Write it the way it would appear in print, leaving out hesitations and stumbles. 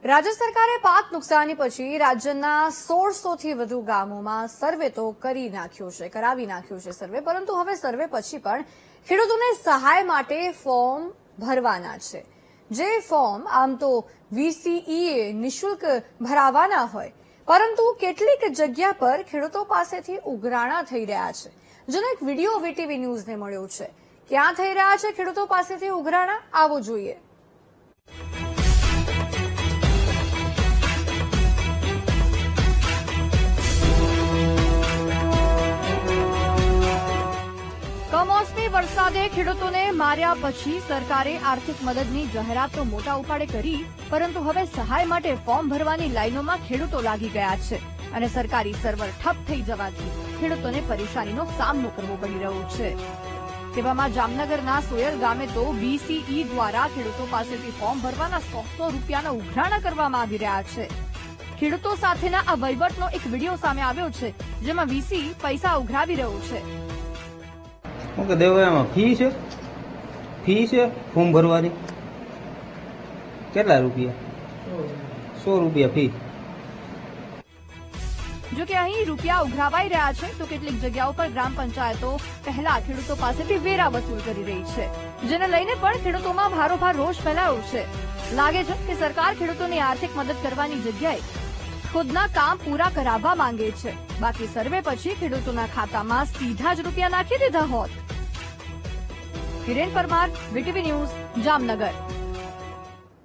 રાજ્ય સરકારે પાક નુકસાની પછી રાજ્યના 1600થી વધુ ગામોમાં સર્વે તો કરાવી નાખ્યું છે સર્વે, પરંતુ હવે સર્વે પછી પણ ખેડૂતોને સહાય માટે ફોર્મ ભરવાના છે. જે ફોર્મ આમ તો વીસીઈએ નિઃશુલ્ક ભરાવાના હોય, પરંતુ કેટલીક જગ્યા પર ખેડૂતો પાસેથી ઉઘરાણા થઈ રહ્યા છે. જેનો એક વિડીયો વીટીવી ન્યૂઝને મળ્યો છે. ક્યાં થઈ રહ્યા છે ખેડૂતો પાસેથી ઉઘરાણા, આવો જોઈએ. કમોસમી વરસાદે ખેડૂતોને માર્યા પછી સરકારે આર્થિક મદદની જાહેરાત તો મોટા ઉપાડે કરી, પરંતુ હવે સહાય માટે ફોર્મ ભરવાની લાઈનોમાં ખેડૂતો લાગી ગયા છે અને સરકારી સર્વર ઠપ થઈ જવાથી ખેડૂતોને પરેશાનીનો સામનો કરવો પડી રહ્યો છે. તેવામાં જામનગરના સોયલ ગામે તો વીસીઈ દ્વારા ખેડૂતો પાસેથી ફોર્મ ભરવાના 100 રૂપિયાના ઉઘરાણા કરવામાં આવી રહ્યા છે. ખેડૂતો સાથેના આ વહીવટનો એક વિડીયો સામે આવ્યો છે, જેમાં વીસી પૈસા ઉઘરાવી રહ્યો છે. ઓકે દેવામાં ફી છે ફોર્મ ભરવાની. કેટલા રૂપિયા? 100 રૂપિયા ફી. જો કે અહીં રૂપિયા ઉઘરાવાઈ રહ્યા છે, તો કેટલીક જગ્યાઓ પર ગ્રામ પંચાયતો પહેલા ખેડૂતો પાસેથી વેરા વસૂલ કરી રહી છે, જેને લઈને પણ ખેડૂતોમાં ભારોભાર રોષ ફેલાયો છે. લાગે છે કે સરકાર ખેડૂતોની આર્થિક મદદ કરવાની જગ્યાએ ખુદના કામ પૂરા કરાવવા માંગે છે. બાકી સર્વે પછી ખેડૂતોના ખાતામાં સીધા જ રૂપિયા નાખી દીધા હોત. કિરણ પરમાર, વીટીવી ન્યૂઝ, જામનગર.